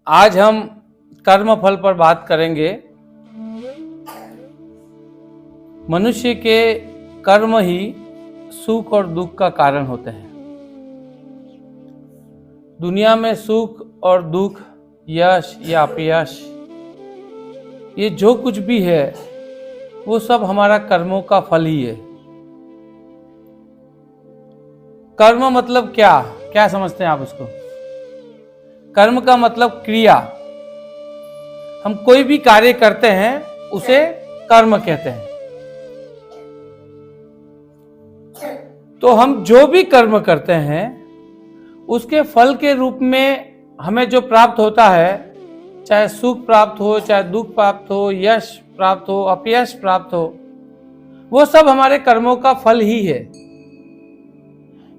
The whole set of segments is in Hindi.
आज हम कर्म फल पर बात करेंगे। मनुष्य के कर्म ही सुख और दुख का कारण होते हैं। दुनिया में सुख और दुख, यश या अपयश, ये जो कुछ भी है वो सब हमारा कर्मों का फल ही है। कर्म मतलब क्या क्या समझते हैं आप उसको? कर्म का मतलब क्रिया। हम कोई भी कार्य करते हैं उसे कर्म कहते हैं। तो हम जो भी कर्म करते हैं उसके फल के रूप में हमें जो प्राप्त होता है, चाहे सुख प्राप्त हो, चाहे दुख प्राप्त हो, यश प्राप्त हो, अपयश प्राप्त हो, वो सब हमारे कर्मों का फल ही है।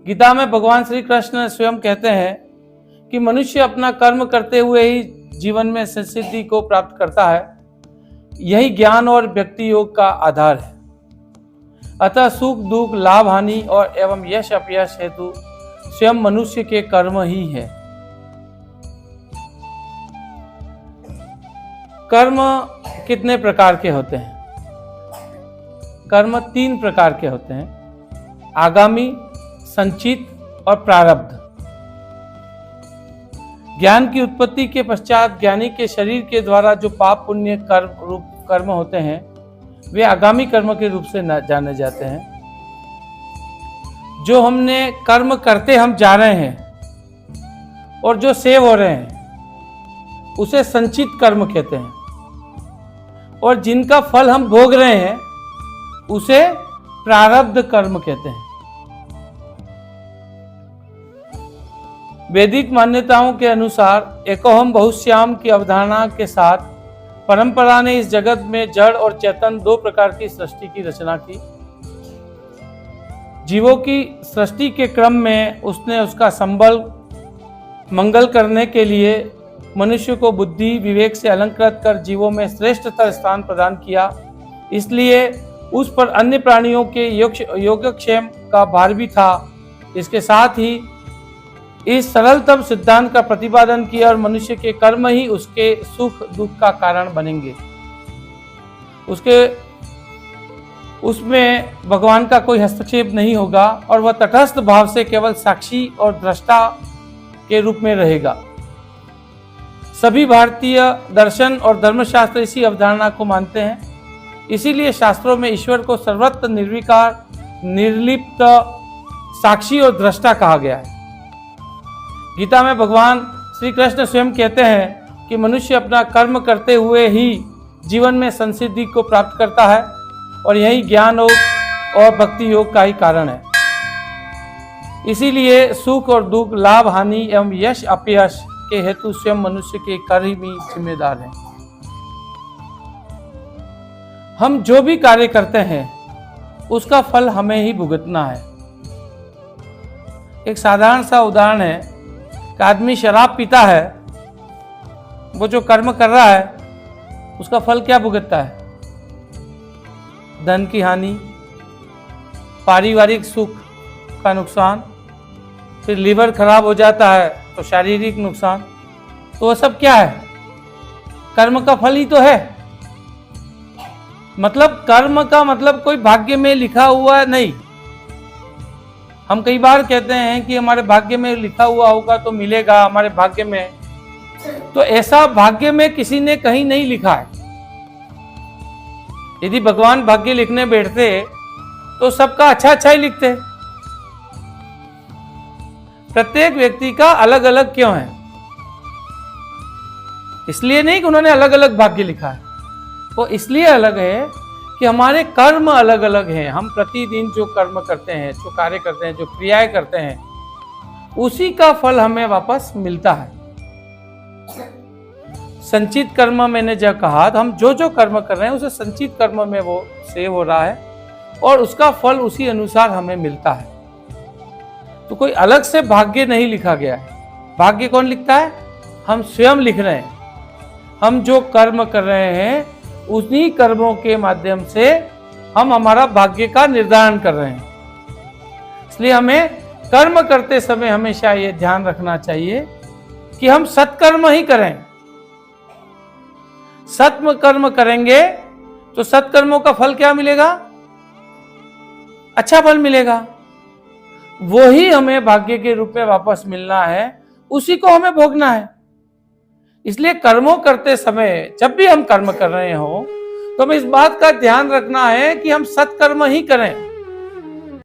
गीता में भगवान श्री कृष्ण स्वयं कहते हैं कि मनुष्य अपना कर्म करते हुए ही जीवन में सिद्धि को प्राप्त करता है। यही ज्ञान और व्यक्ति योग का आधार है। अतः सुख दुख, लाभ हानि और एवं यश अपयश हेतु स्वयं मनुष्य के कर्म ही है। कर्म कितने प्रकार के होते हैं? कर्म 3 प्रकार के होते हैं: आगामी, संचित और प्रारब्ध। ज्ञान की उत्पत्ति के पश्चात ज्ञानी के शरीर के द्वारा जो पाप पुण्य कर्म होते हैं वे आगामी कर्म के रूप से जाने जाते हैं। जो हमने कर्म करते हम जा रहे हैं और जो सेव हो रहे हैं उसे संचित कर्म कहते हैं, और जिनका फल हम भोग रहे हैं उसे प्रारब्ध कर्म कहते हैं। वैदिक मान्यताओं के अनुसार एकोहम बहुश्याम की अवधारणा के साथ परंपरा ने इस जगत में जड़ और चेतन 2 प्रकार की सृष्टि की रचना की। जीवों की सृष्टि के क्रम में उसने उसका संबल मंगल करने के लिए मनुष्य को बुद्धि विवेक से अलंकृत कर जीवों में श्रेष्ठतर स्थान प्रदान किया। इसलिए उस पर अन्य प्राणियों के योगक्षेम का भार भी था। इसके साथ ही इस सरलतम सिद्धांत का प्रतिपादन किया और मनुष्य के कर्म ही उसके सुख दुख का कारण बनेंगे। उसमें भगवान का कोई हस्तक्षेप नहीं होगा और वह तटस्थ भाव से केवल साक्षी और दृष्टा के रूप में रहेगा। सभी भारतीय दर्शन और धर्मशास्त्र इसी अवधारणा को मानते हैं। इसीलिए शास्त्रों में ईश्वर को सर्वत्र निर्विकार, निर्लिप्त, साक्षी और दृष्टा कहा गया है। गीता में भगवान श्री कृष्ण स्वयं कहते हैं कि मनुष्य अपना कर्म करते हुए ही जीवन में संसिद्धि को प्राप्त करता है, और यही ज्ञान योग और भक्ति योग का ही कारण है। इसीलिए सुख और दुख, लाभ हानि एवं यश अपयश के हेतु स्वयं मनुष्य के कर्म ही जिम्मेदार हैं। हम जो भी कार्य करते हैं उसका फल हमें ही भुगतना है। एक साधारण सा उदाहरण है कि आदमी शराब पीता है, वो जो कर्म कर रहा है उसका फल क्या भुगतता है? धन की हानि, पारिवारिक सुख का नुकसान, फिर लीवर खराब हो जाता है तो शारीरिक नुकसान। तो वो सब क्या है? कर्म का फल ही तो है। मतलब कर्म का मतलब कोई भाग्य में लिखा हुआ नहीं। हम कई बार कहते हैं कि हमारे भाग्य में लिखा हुआ होगा तो मिलेगा हमारे भाग्य में, तो ऐसा भाग्य में किसी ने कहीं नहीं लिखा है। यदि भगवान भाग्य लिखने बैठते तो सबका अच्छा अच्छा ही लिखते। प्रत्येक व्यक्ति का अलग अलग क्यों है? इसलिए नहीं कि उन्होंने अलग अलग भाग्य लिखा है, वो इसलिए अलग है कि हमारे कर्म अलग अलग हैं। हम प्रतिदिन जो कर्म करते हैं, जो कार्य करते हैं, जो क्रियाएं करते हैं, उसी का फल हमें वापस मिलता है। संचित कर्म मैंने जब कहा, तो हम जो जो कर्म कर रहे हैं उसे संचित कर्म में वो सेव हो रहा है और उसका फल उसी अनुसार हमें मिलता है। तो कोई अलग से भाग्य नहीं लिखा गया है। भाग्य कौन लिखता है? हम स्वयं लिख रहे हैं। हम जो कर्म कर रहे हैं उन्हीं कर्मों के माध्यम से हम हमारा भाग्य का निर्धारण कर रहे हैं। इसलिए हमें कर्म करते समय हमेशा ये ध्यान रखना चाहिए कि हम सत्कर्म ही करें, सत्म कर्म करेंगे तो सत्कर्मों का फल क्या मिलेगा? अच्छा फल मिलेगा। वही हमें भाग्य के रूप में वापस मिलना है, उसी को हमें भोगना है। इसलिए कर्मों करते समय जब भी हम कर्म कर रहे हो तो हमें इस बात का ध्यान रखना है कि हम सत्कर्म ही करें।